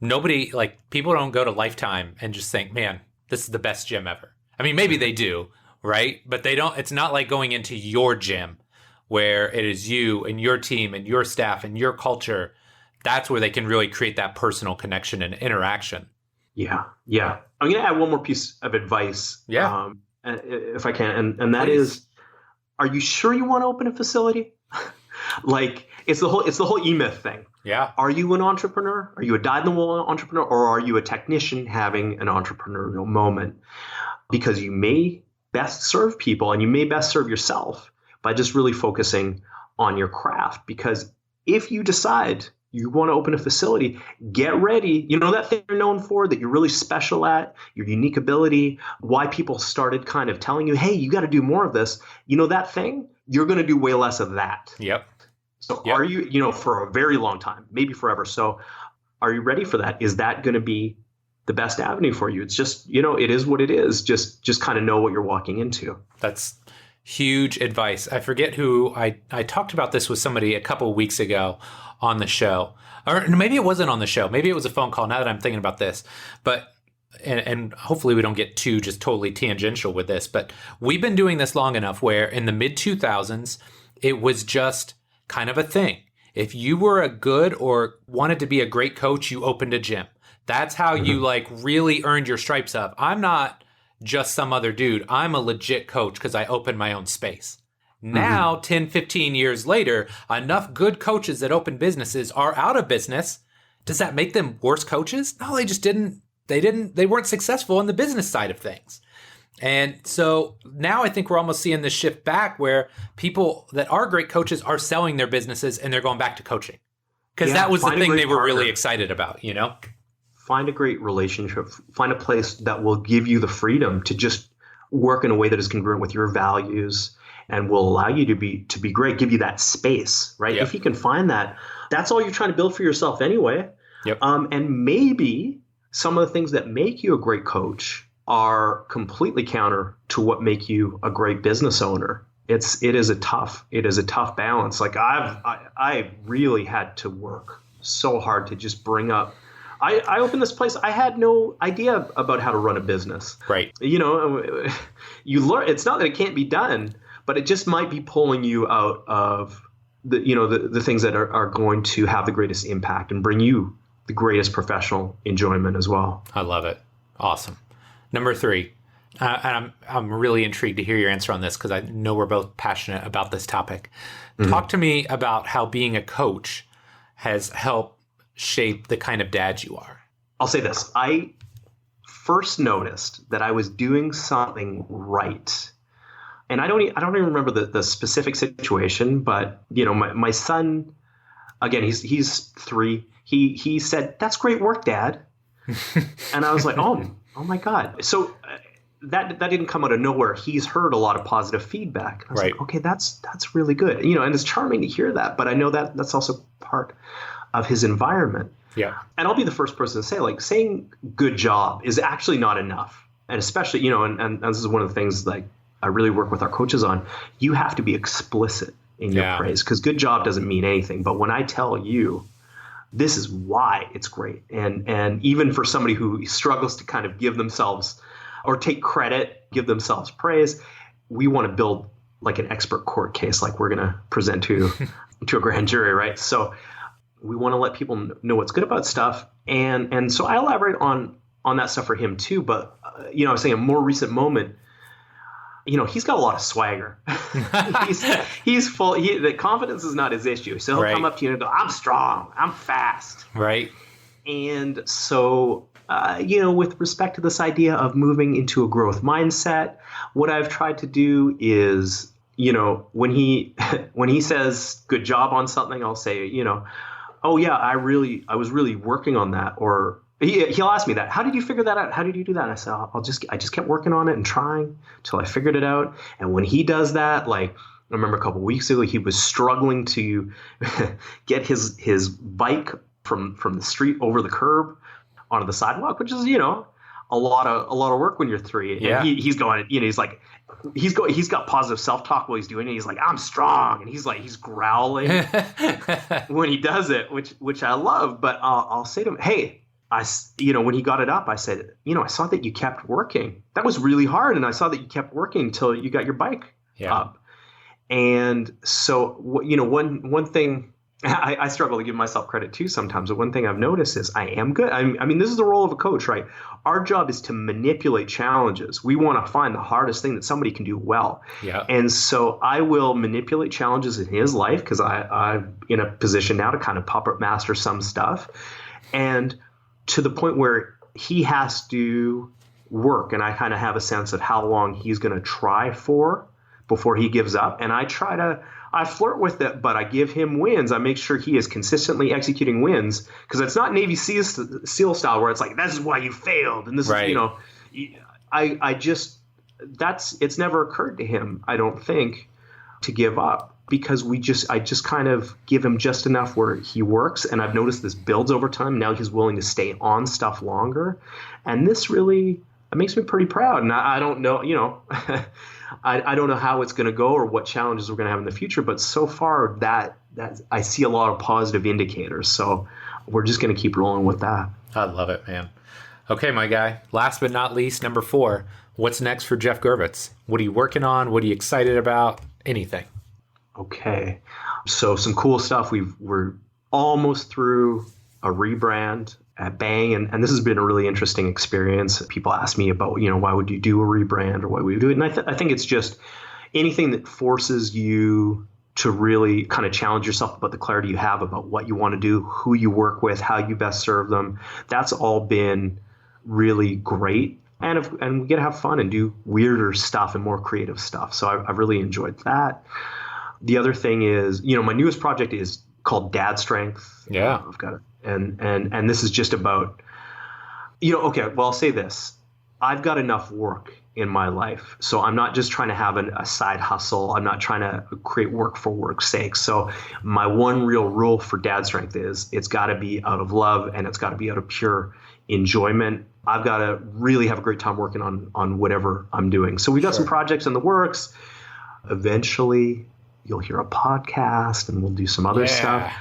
people don't go to Lifetime and just think, man, this is the best gym ever. I mean, maybe they do, right? But they don't. It's not like going into your gym where it is you and your team and your staff and your culture. That's where they can really create that personal connection and interaction. Yeah. I'm going to add one more piece of advice, if I can, and that is, are you sure you want to open a facility? Like it's the whole E-Myth thing. Yeah. Are you an entrepreneur? Are you a dyed-in-the-wool entrepreneur, or are you a technician having an entrepreneurial moment? Because you may best serve people and you may best serve yourself by just really focusing on your craft. Because if you decide you want to open a facility, get ready. That thing you're known for, that you're really special at, your unique ability, why people started kind of telling you, hey, you got to do more of this. That thing, you're going to do way less of that. Yep. So are you, for a very long time, maybe forever. So are you ready for that? Is that going to be the best avenue for you? It's just, it is what it is. Just kind of know what you're walking into. That's huge advice. I forget who I talked about this with somebody a couple of weeks ago on the show, or maybe it wasn't on the show. Maybe it was a phone call now that I'm thinking about this, but, and hopefully we don't get too just totally tangential with this, but we've been doing this long enough where in the mid 2000s, it was just kind of a thing. If you were a good or wanted to be a great coach, you opened a gym. That's how you really earned your stripes up. I'm not just some other dude. I'm a legit coach because I opened my own space. Now, 10, 15 years later, enough good coaches that open businesses are out of business. Does that make them worse coaches? No, they weren't successful in the business side of things. And so now I think we're almost seeing this shift back where people that are great coaches are selling their businesses and they're going back to coaching. Because that was the thing they were really excited about, Find a great relationship. Find a place that will give you the freedom to just work in a way that is congruent with your values and will allow you to be great, give you that space, right? Yep. If you can find that, that's all you're trying to build for yourself anyway. Yep. And maybe some of the things that make you a great coach are completely counter to what make you a great business owner. It is a tough balance. Like I really had to work so hard to just bring up. I opened this place. I had no idea about how to run a business. Right. You learn. It's not that it can't be done, but it just might be pulling you out of the things that are going to have the greatest impact and bring you the greatest professional enjoyment as well. I love it. Awesome. Number 3, And I'm really intrigued to hear your answer on this because I know we're both passionate about this topic. Mm-hmm. Talk to me about how being a coach has helped shape the kind of dad you are. I'll say this. I first noticed that I was doing something right. And I don't even remember the specific situation, but my son, again, he's 3. He said, "That's great work, Dad." And I was like, oh my God. So that didn't come out of nowhere. He's heard a lot of positive feedback. I was like, okay, that's really good. And it's charming to hear that, but I know that that's also part of his environment. Yeah. And I'll be the first person to say, like, saying good job is actually not enough. And especially, and this is one of the things like I really work with our coaches on. You have to be explicit in your praise, because good job doesn't mean anything. But when I tell you, this is why it's great. And even for somebody who struggles to kind of give themselves or take credit, give themselves praise, we want to build like an expert court case, like we're going to present to a grand jury, right? So we want to let people know what's good about stuff. And so I elaborate on that stuff for him too. But, I was saying a more recent moment, he's got a lot of swagger. he's full. The confidence is not his issue. So he'll come up to you and go, "I'm strong. I'm fast." Right. And so, with respect to this idea of moving into a growth mindset, what I've tried to do is, when he says good job on something, I'll say, "Oh yeah, I was really working on that." Or he'll ask me that. "How did you figure that out? How did you do that?" And I said, I just kept working on it and trying till I figured it out. And when he does that, like I remember a couple of weeks ago, he was struggling to get his bike from the street over the curb onto the sidewalk, which is, a lot of work when you're 3. Yeah. And he's going, he's like, he's got positive self-talk while he's doing it. He's like, "I'm strong." And he's growling when he does it, which I love. But I'll say to him, "Hey, when he got it up, I said, I saw that you kept working. That was really hard. And I saw that you kept working until you got your bike up." And so, one thing I struggle to give myself credit too sometimes, but one thing I've noticed is I am good. I mean, this is the role of a coach, right? Our job is to manipulate challenges. We want to find the hardest thing that somebody can do well. Yeah. And so I will manipulate challenges in his life because I'm in a position now to kind of puppet master some stuff. And to the point where he has to work, and I kind of have a sense of how long he's going to try for before he gives up. And I flirt with it, but I give him wins. I make sure he is consistently executing wins, because it's not Navy SEAL style where it's like, "This is why you failed." And this is, it's never occurred to him, I don't think, to give up. Because I just kind of give him just enough where he works. And I've noticed this builds over time. Now he's willing to stay on stuff longer. And this really, it makes me pretty proud. And I don't know, I don't know how it's going to go or what challenges we're going to have in the future. But so far that I see a lot of positive indicators. So we're just going to keep rolling with that. I love it, man. Okay, my guy. Last but not least, number 4, what's next for Geoff Girvitz? What are you working on? What are you excited about? Anything. Okay. So some cool stuff. We're almost through a rebrand at Bang. And this has been a really interesting experience. People ask me about, why would you do a rebrand or why would you do it? And I think it's just anything that forces you to really kind of challenge yourself about the clarity you have about what you want to do, who you work with, how you best serve them. That's all been really great. And we get to have fun and do weirder stuff and more creative stuff. So I've really enjoyed that. The other thing is, my newest project is called Dad Strength. Yeah. I've got it. And this is just about, okay, well, I'll say this. I've got enough work in my life. So I'm not just trying to have a side hustle. I'm not trying to create work for work's sake. So my one real rule for Dad Strength is it's got to be out of love and it's got to be out of pure enjoyment. I've got to really have a great time working on whatever I'm doing. So we've got some projects in the works. Eventually, you'll hear a podcast and we'll do some other stuff.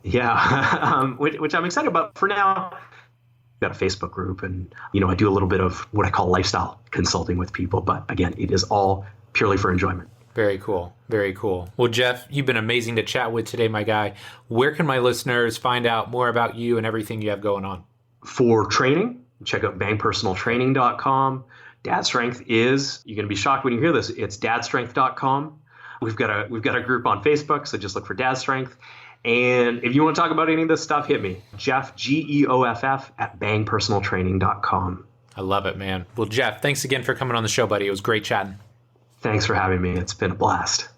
Yeah, which I'm excited about. For now, I've got a Facebook group and, I do a little bit of what I call lifestyle consulting with people. But again, it is all purely for enjoyment. Very cool. Very cool. Well, Geoff, you've been amazing to chat with today, my guy. Where can my listeners find out more about you and everything you have going on? For training, check out bangpersonaltraining.com. Dad Strength is, you're going to be shocked when you hear this, it's dadstrength.com. We've got a group on Facebook, so just look for Dad Strength. And if you want to talk about any of this stuff, hit me, Geoff, Geoff, at bangpersonaltraining.com. I love it, man. Well, Geoff, thanks again for coming on the show, buddy. It was great chatting. Thanks for having me. It's been a blast.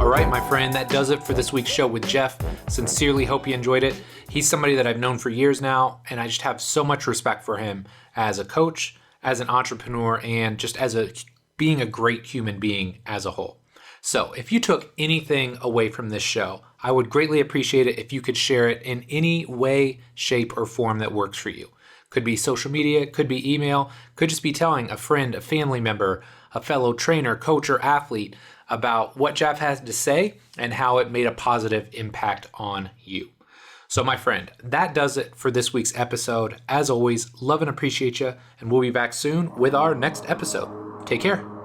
All right, my friend, that does it for this week's show with Geoff. Sincerely hope you enjoyed it. He's somebody that I've known for years now, and I just have so much respect for him as a coach, as an entrepreneur, and just as being a great human being as a whole. So if you took anything away from this show, I would greatly appreciate it if you could share it in any way, shape, or form that works for you. Could be social media, could be email, could just be telling a friend, a family member, a fellow trainer, coach, or athlete about what Geoff has to say and how it made a positive impact on you. So my friend, that does it for this week's episode. As always, love and appreciate you, and we'll be back soon with our next episode. Take care.